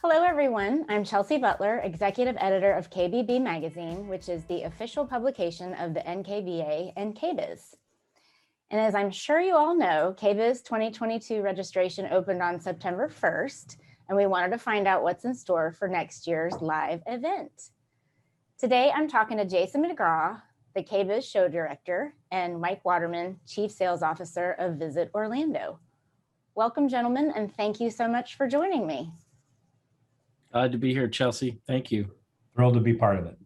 Hello, everyone. I'm Chelsea Butler, Executive Editor of KBB Magazine, which is the official publication of the NKBA and KBIS. And as I'm sure you all know, KBIS 2022 registration opened on September 1st, and we wanted to find out what's in store for next year's live event. Today, I'm talking to Jason McGraw, the KBIS Show Director, and Mike Waterman, Chief Sales Officer of Visit Orlando. Welcome, gentlemen, and thank you so much for joining me. Glad to be here, Chelsea. Thank you. Thrilled to be part of it.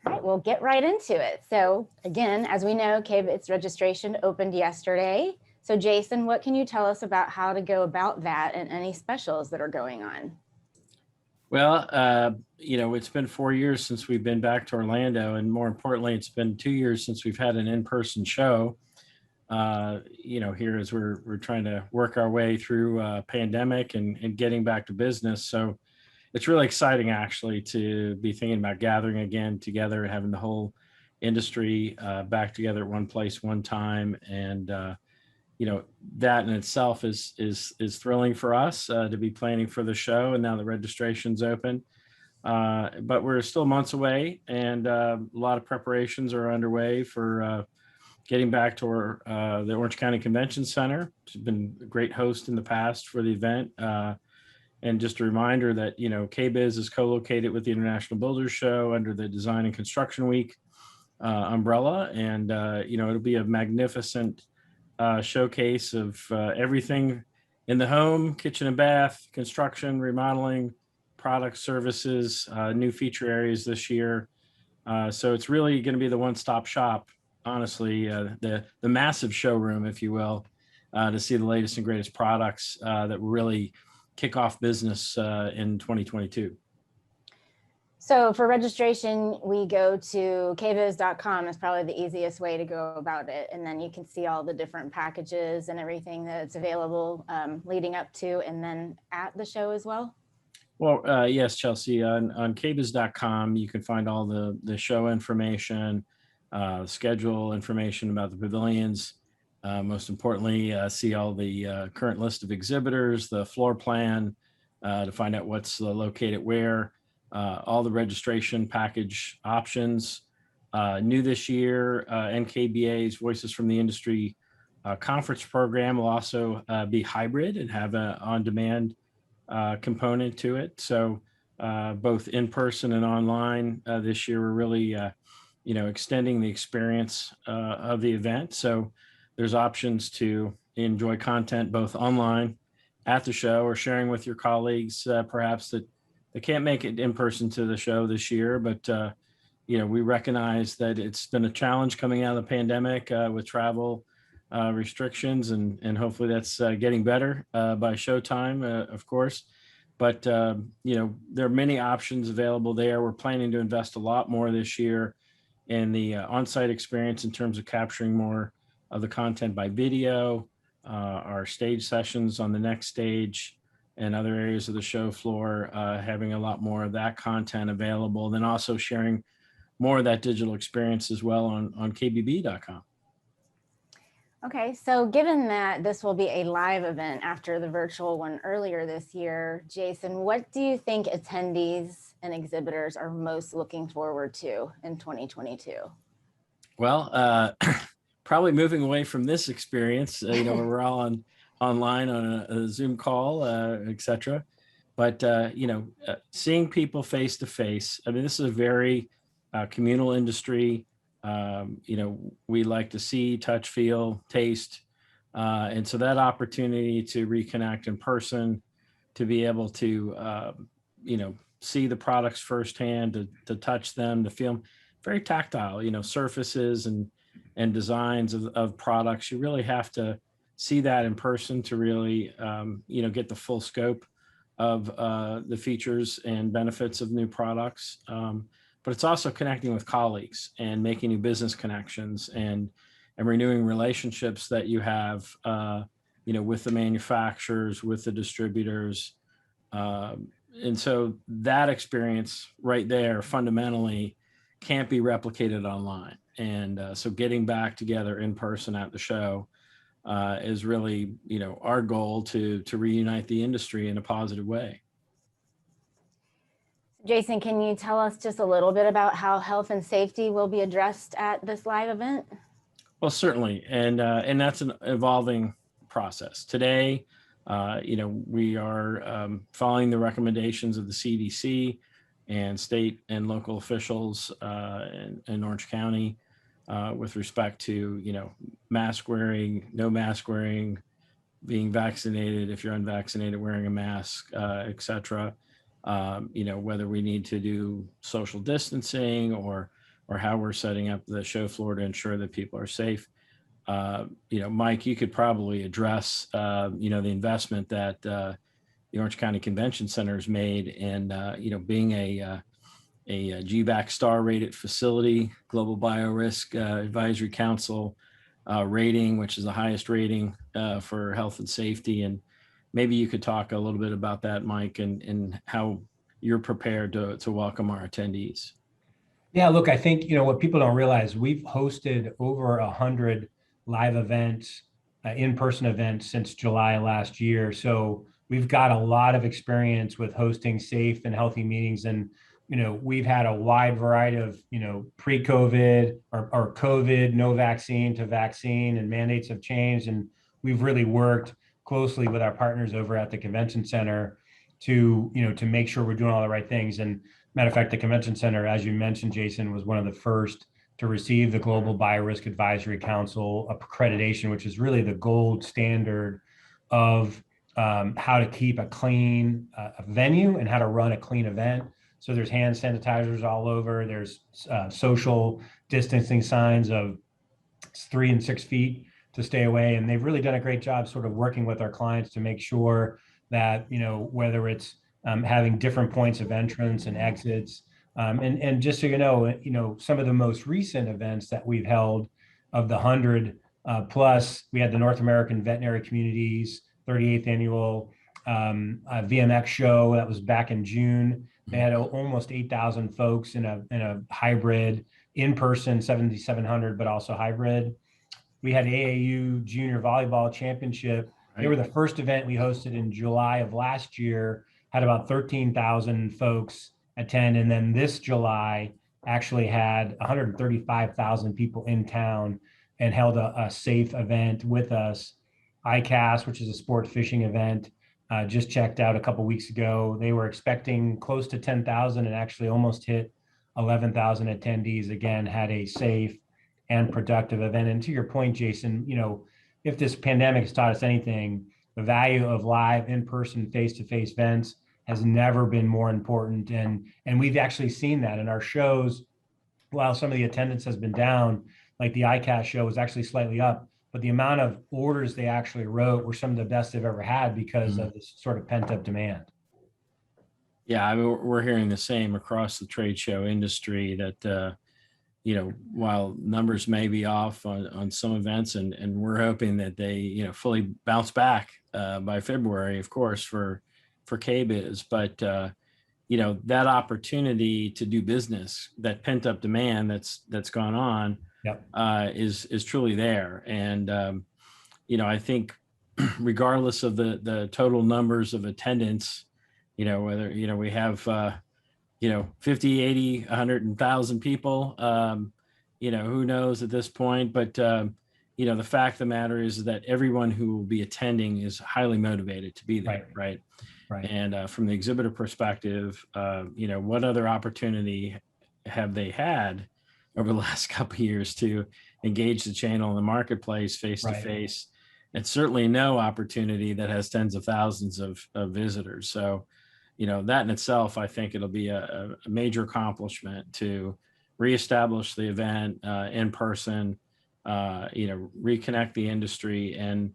All right, we'll get right into it. So again, as we know, KBIS registration opened yesterday. So Jason, what can you tell us about how to go about that and any specials that are going on? Well, it's been 4 years since we've been back to Orlando, and more importantly, it's been 2 years since we've had an in-person show. Here as we're trying to work our way through pandemic and getting back to business. So it's really exciting actually to be thinking about gathering again together and having the whole industry back together at one place, one time. And, that in itself is thrilling for us to be planning for the show. And now the registration's open, but we're still months away, and a lot of preparations are underway for getting back to the Orange County Convention Center. It's been a great host in the past for the event. And just a reminder that, KBIS is co-located with the International Builders Show under the Design and Construction Week umbrella. And, it'll be a magnificent showcase of everything in the home, kitchen and bath, construction, remodeling, products, services, new feature areas this year. So it's really going to be the one-stop shop, honestly, the massive showroom, if you will, to see the latest and greatest products that really kick off business in 2022. So for registration, we go to kbiz.com. It's probably the easiest way to go about it. And then you can see all the different packages and everything that's available leading up to and then at the show as well. Well, yes, Chelsea, on kbiz.com, you can find all the show information, schedule information about the pavilions. Most importantly, see all the current list of exhibitors, the floor plan to find out what's located where, all the registration package options. New this year, NKBA's Voices from the Industry conference program will also be hybrid and have an on-demand component to it. So both in person and online this year, we're really extending the experience of the event. So there's options to enjoy content both online at the show or sharing with your colleagues, perhaps that they can't make it in person to the show this year. But, we recognize that it's been a challenge coming out of the pandemic with travel restrictions, and hopefully that's getting better by showtime, of course. But, there are many options available there. We're planning to invest a lot more this year in the on-site experience in terms of capturing more of the content by video, our stage sessions on the next stage, and other areas of the show floor, having a lot more of that content available, then also sharing more of that digital experience as well on kbb.com. Okay, so given that this will be a live event after the virtual one earlier this year, Jason, what do you think attendees and exhibitors are most looking forward to in 2022? Well, probably moving away from this experience, where we're all online on a Zoom call, et cetera. But, seeing people face to face, I mean, this is a very communal industry. We like to see, touch, feel, taste. And so that opportunity to reconnect in person, to be able to, see the products firsthand, to touch them, to feel very tactile, surfaces and designs of products. You really have to see that in person to really, get the full scope of the features and benefits of new products. But it's also connecting with colleagues and making new business connections and renewing relationships that you have, with the manufacturers, with the distributors. And so that experience right there fundamentally can't be replicated online. And so getting back together in person at the show is really, our goal to reunite the industry in a positive way. Jason, can you tell us just a little bit about how health and safety will be addressed at this live event? Well, certainly, and that's an evolving process. Today, we are following the recommendations of the CDC and state and local officials in Orange County with respect to mask wearing, no mask wearing, being vaccinated if you're unvaccinated, wearing a mask, et cetera. Whether we need to do social distancing or how we're setting up the show floor to ensure that people are safe. Mike, you could probably address, the investment that the Orange County Convention Center has made in, being a GBAC star rated facility, Global Biorisk Advisory Council rating, which is the highest rating for health and safety. And maybe you could talk a little bit about that, Mike, and how you're prepared to welcome our attendees. Yeah, look, I think, what people don't realize, we've hosted over 100 live events, in-person events since July last year. So we've got a lot of experience with hosting safe and healthy meetings. And, we've had a wide variety of, pre-COVID or COVID, no vaccine to vaccine, and mandates have changed. And we've really worked closely with our partners over at the convention center to make sure we're doing all the right things. And matter of fact, the convention center, as you mentioned, Jason, was one of the first to receive the Global Biorisk Advisory Council accreditation, which is really the gold standard of how to keep a clean venue and how to run a clean event. So there's hand sanitizers all over. There's social distancing signs of 3 and 6 feet to stay away. And they've really done a great job sort of working with our clients to make sure that, whether it's having different points of entrance and exits. And just so you know, some of the most recent events that we've held of the 100 plus, we had the North American Veterinary Communities 38th annual VMX show that was back in June. They had almost 8,000 folks in a hybrid, in-person 7,700, but also hybrid. We had AAU Junior Volleyball Championship. They were the first event we hosted in July of last year, had about 13,000 folks attend. And then this July actually had 135,000 people in town and held a safe event with us. ICAST, which is a sport fishing event, just checked out a couple weeks ago. They were expecting close to 10,000 and actually almost hit 11,000 attendees. Again, had a safe and productive event. And to your point, Jason, if this pandemic has taught us anything, the value of live, in-person, face-to-face events has never been more important. And we've actually seen that in our shows. While some of the attendance has been down, like the ICAST show was actually slightly up, but the amount of orders they actually wrote were some of the best they've ever had because of this sort of pent-up demand. Yeah, I mean, we're hearing the same across the trade show industry that, while numbers may be off on some events, and we're hoping that they, fully bounce back by February, of course, for KBIS, but that opportunity to do business, that pent up demand that's gone on, Yep. is truly there. And I think regardless of the total numbers of attendance, whether we have 50, 80, 100,000 people, who knows at this point, but the fact of the matter is that everyone who will be attending is highly motivated to be there, right? And from the exhibitor perspective, what other opportunity have they had over the last couple of years to engage the channel in the marketplace face to face? And certainly no opportunity that has tens of thousands of visitors. So, that in itself, I think it'll be a major accomplishment to reestablish the event in person, reconnect the industry and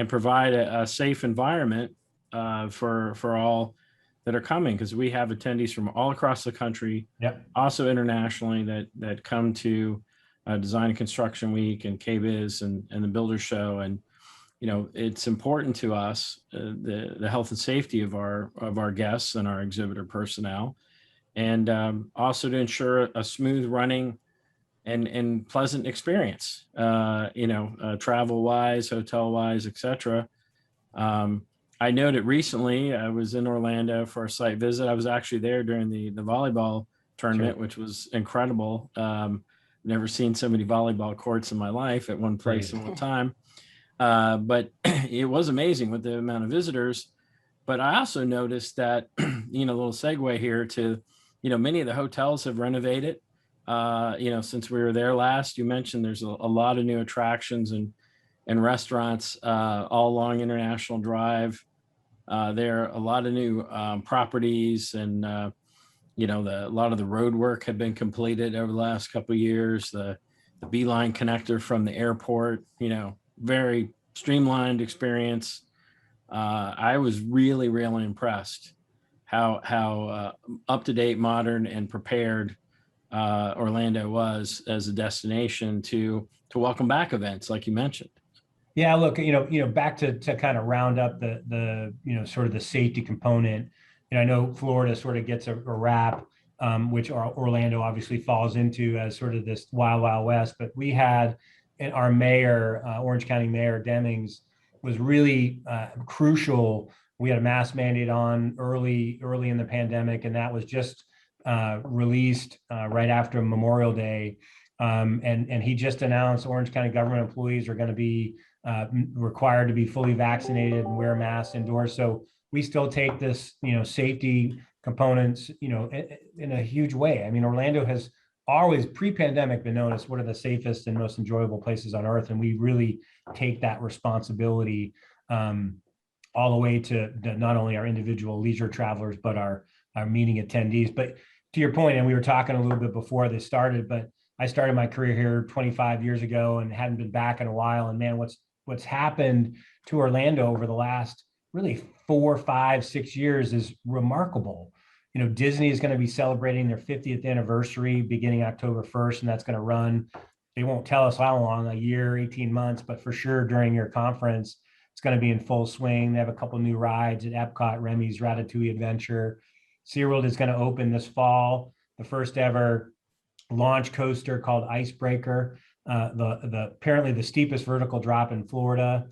provide a safe environment for all that are coming, because we have attendees from all across the country, also internationally that come to Design and Construction Week and KBIS and the Builder Show. And it's important to us, the health and safety of our guests and our exhibitor personnel, and also to ensure a smooth running and pleasant experience, travel wise, hotel wise, etc. I noted recently, I was in Orlando for a site visit. I was actually there during the volleyball tournament, Sure. which was incredible. Never seen so many volleyball courts in my life at one place Great. and one time. But it was amazing with the amount of visitors. But I also noticed that, a little segue here to, many of the hotels have renovated. Since we were there last, you mentioned there's a lot of new attractions and restaurants all along International Drive. There are a lot of new properties, and a lot of the road work had been completed over the last couple of years. The Beeline connector from the airport, very streamlined experience. I was really, really impressed how up to date, modern, and prepared Orlando was as a destination to welcome back events, like you mentioned. Yeah, look, back to kind of round up the sort of the safety component. And I know Florida sort of gets a rap, which Orlando obviously falls into as sort of this wild, wild west. But we had our mayor, Orange County Mayor Demings, was really crucial. We had a mask mandate on early in the pandemic, and that was just released right after Memorial Day. And he just announced Orange County government employees are going to be required to be fully vaccinated and wear masks indoors. So we still take this, safety components, in a huge way. I mean, Orlando has always pre-pandemic been known as one of the safest and most enjoyable places on earth. And we really take that responsibility all the way to not only our individual leisure travelers, but our meeting attendees. But to your point, and we were talking a little bit before this started, but I started my career here 25 years ago and hadn't been back in a while. And man, what's happened to Orlando over the last really 4, 5, 6 years is remarkable. Disney is going to be celebrating their 50th anniversary beginning October 1st, and that's going to run. They won't tell us how long, a year, 18 months, but for sure during your conference, it's going to be in full swing. They have a couple new rides at Epcot, Remy's Ratatouille Adventure. SeaWorld is going to open this fall, the first ever launch coaster called Icebreaker. Apparently the steepest vertical drop in Florida.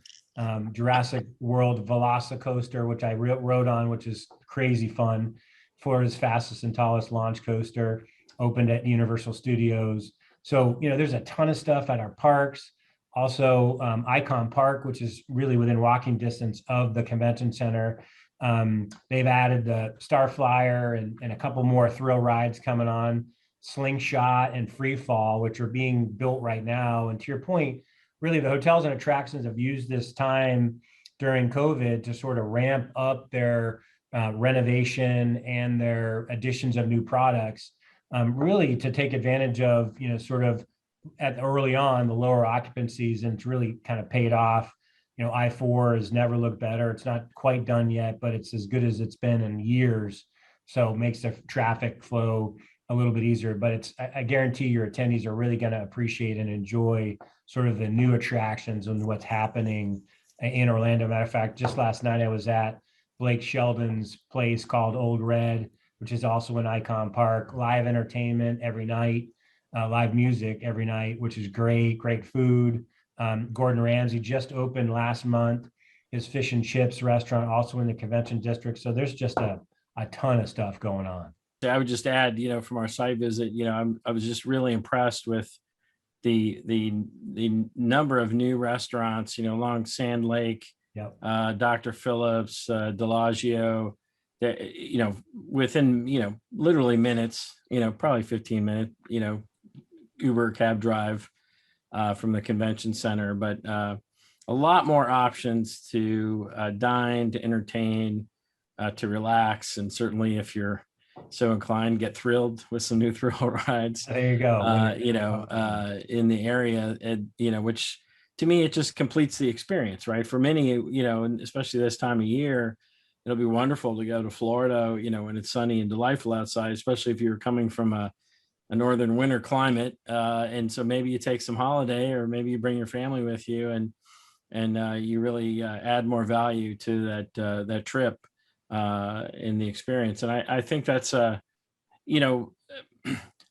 Jurassic World Velocicoaster, which I rode on, which is crazy fun. Florida's fastest and tallest launch coaster, opened at Universal Studios. So, there's a ton of stuff at our parks. Also, Icon Park, which is really within walking distance of the convention center. They've added the Star Flyer and a couple more thrill rides coming on, Slingshot and Free Fall, which are being built right now. And to your point, really the hotels and attractions have used this time during COVID to sort of ramp up their renovation and their additions of new products, really to take advantage of, sort of at early on the lower occupancies, and it's really kind of paid off. I-4 has never looked better. It's not quite done yet, but it's as good as it's been in years. So it makes the traffic flow a little bit easier, but I guarantee your attendees are really going to appreciate and enjoy sort of the new attractions and what's happening in Orlando. Matter of fact, just last night I was at Blake Sheldon's place called Old Red, which is also an Icon Park. Live entertainment every night, live music every night, which is great food. Gordon Ramsay just opened last month his fish and chips restaurant, also in the convention district. So there's just a ton of stuff going on. I would just add, from our site visit, I was just really impressed with the number of new restaurants, along Sand Lake, Yep. Dr. Phillips, Delagio, that, within, literally minutes, probably 15 minute, Uber cab drive from the convention center, but a lot more options to dine, to entertain, to relax. And certainly if you're so inclined, get thrilled with some new thrill rides. There you go. In the area, which to me, it just completes the experience, right? For many, and especially this time of year, it'll be wonderful to go to Florida, when it's sunny and delightful outside, especially if you're coming from a northern winter climate. And so maybe you take some holiday, or maybe you bring your family with you, and you really add more value to that trip in the experience. And I think that's I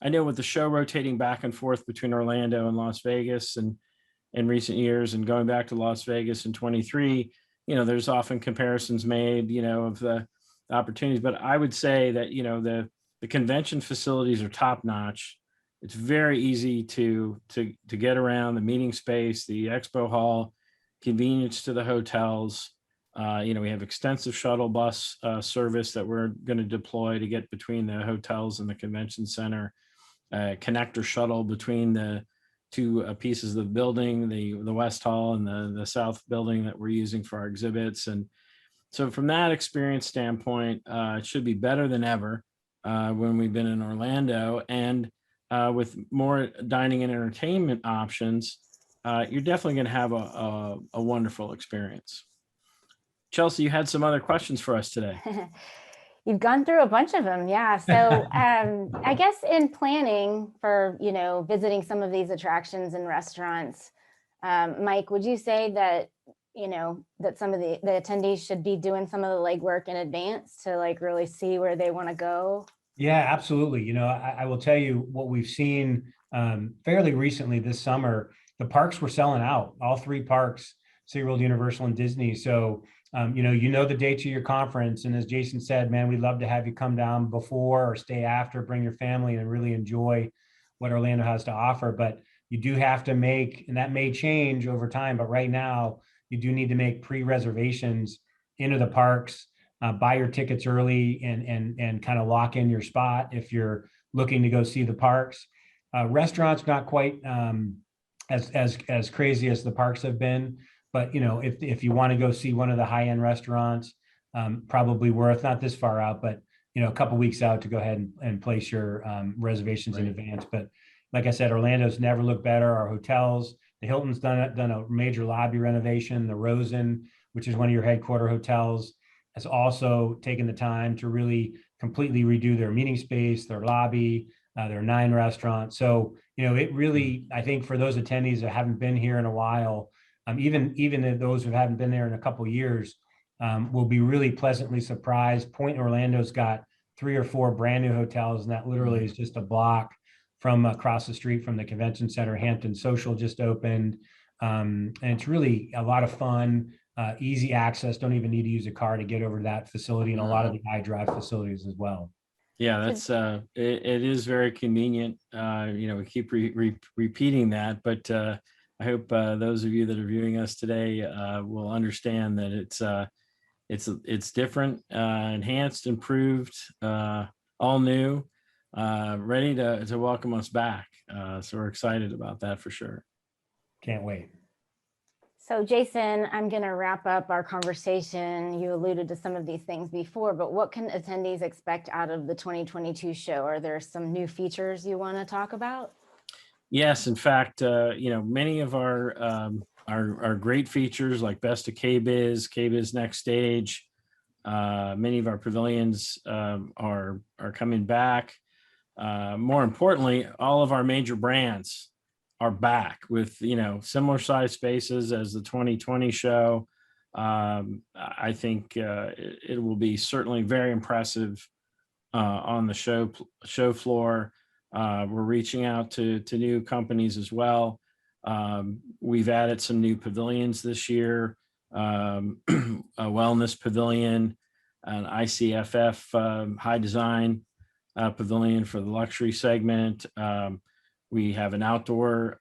know with the show rotating back and forth between Orlando and Las Vegas, and in recent years, and going back to Las Vegas in 23, there's often comparisons made, of the opportunities, but I would say that, the convention facilities are top notch. It's very easy to get around, the meeting space, the expo hall, convenience to the hotels. We have extensive shuttle bus service that we're going to deploy to get between the hotels and the convention center. Connector shuttle between the two pieces of the building, the West Hall and the South building that we're using for our exhibits. And so from that experience standpoint, it should be better than ever when we've been in Orlando. And with more dining and entertainment options, you're definitely going to have a wonderful experience. Chelsea, you had some other questions for us today. You've gone through a bunch of them. Yeah. So I guess in planning for, visiting some of these attractions and restaurants, Mike, would you say that, that some of the attendees should be doing some of the legwork in advance to like really see where they want to go? Yeah, absolutely. I will tell you what we've seen fairly recently this summer. The parks were selling out, all three parks, SeaWorld, Universal, and Disney. So, the dates of your conference. And as Jason said, man, we'd love to have you come down before or stay after, bring your family and really enjoy what Orlando has to offer. But you do have to make, and that may change over time, but right now you do need to make pre-reservations into the parks. Buy your tickets early and kind of lock in your spot if you're looking to go see the parks. Restaurants not quite as crazy as the parks have been, but if you want to go see one of the high-end restaurants, probably worth not this far out, but a couple weeks out to go ahead and place your reservations in advance. But like I said, Orlando's never looked better. Our hotels, the Hilton's done a major lobby renovation. The Rosen, which is one of your headquarter hotels, has also taken the time to really completely redo their meeting space, their lobby, their 9 restaurants. So, it really, I think for those attendees that haven't been here in a while, even those who haven't been there in a couple of years, will be really pleasantly surprised. Point Orlando's got 3 or 4 brand new hotels, and that literally is just a block from across the street from the convention center. Hampton Social just opened, and it's really a lot of fun. Easy access, don't even need to use a car to get over to that facility, and a lot of the iDrive facilities as well. Yeah, that's it is very convenient. We keep repeating that, but I hope those of you that are viewing us today will understand that it's different, enhanced, improved, all new, ready to welcome us back. So we're excited about that for sure. Can't wait. So Jason, I'm going to wrap up our conversation. You alluded to some of these things before, but what can attendees expect out of the 2022 show? Are there some new features you want to talk about? Yes, in fact, many of our great features like Best of KBIS, KBIS Next Stage, many of our pavilions are coming back. More importantly, all of our major brands are back with similar size spaces as the 2020 show. I think it will be certainly very impressive on the show floor. We're reaching out to new companies as well. We've added some new pavilions this year, a wellness pavilion, an ICFF high design pavilion for the luxury segment. We have an outdoor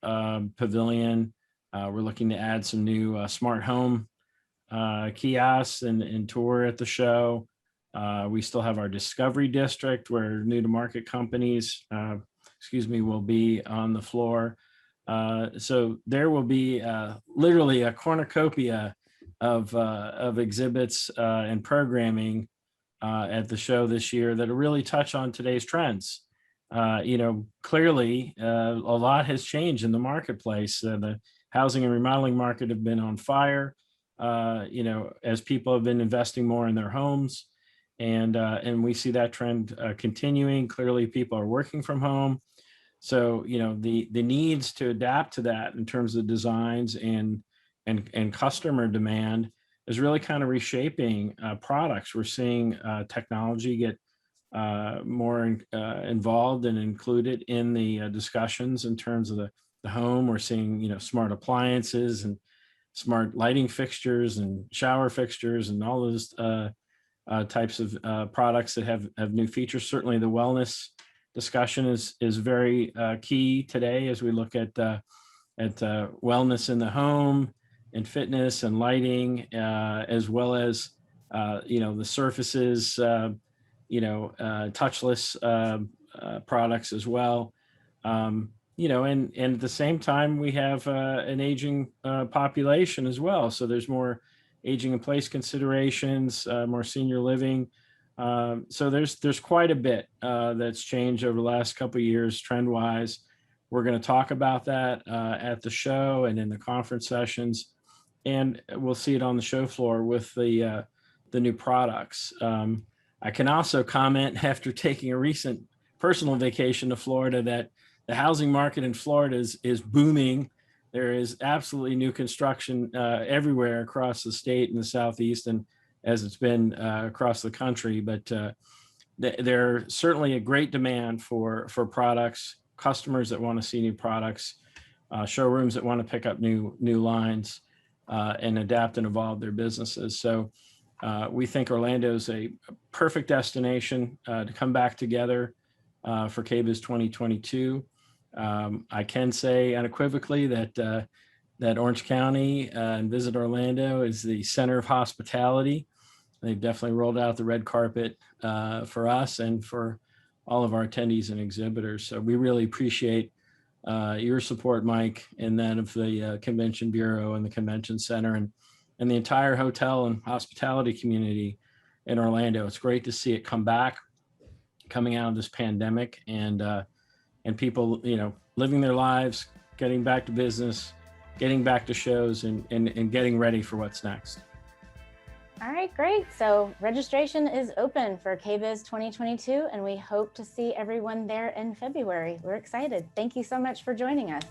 pavilion. We're looking to add some new smart home kiosks and tour at the show. We still have our Discovery District where new to market companies, will be on the floor. So there will be literally a cornucopia of exhibits and programming at the show this year that will really touch on today's trends. Clearly a lot has changed in the marketplace. The housing and remodeling market have been on fire, as people have been investing more in their homes. And we see that trend continuing. Clearly people are working from home. So, the needs to adapt to that in terms of designs and customer demand is really kind of reshaping products. We're seeing technology get more involved and included in the discussions in terms of the home. We're seeing, smart appliances and smart lighting fixtures and shower fixtures and all those types of products that have new features. Certainly the wellness discussion is very key today as we look at wellness in the home and fitness and lighting, as well as the surfaces, touchless products as well. And at the same time, we have an aging population as well. So there's more aging in place considerations, more senior living. So there's quite a bit that's changed over the last couple of years trend wise. We're going to talk about that at the show and in the conference sessions, and we'll see it on the show floor with the new products. I can also comment after taking a recent personal vacation to Florida that the housing market in Florida is booming. There is absolutely new construction everywhere across the state and the Southeast, and as it's been across the country. But there's certainly a great demand for products, customers that want to see new products, showrooms that want to pick up new lines and adapt and evolve their businesses. So we think Orlando is a perfect destination to come back together for KBIS 2022. I can say unequivocally that Orange County and Visit Orlando is the center of hospitality. They've definitely rolled out the red carpet for us and for all of our attendees and exhibitors. So we really appreciate your support, Mike, and that of the Convention Bureau and the Convention Center and the entire hotel and hospitality community in Orlando. It's great to see it come back, coming out of this pandemic, and people, living their lives, getting back to business, getting back to shows, and getting ready for what's next. All right, great. So registration is open for KBIS 2022, and we hope to see everyone there in February. We're excited. Thank you so much for joining us.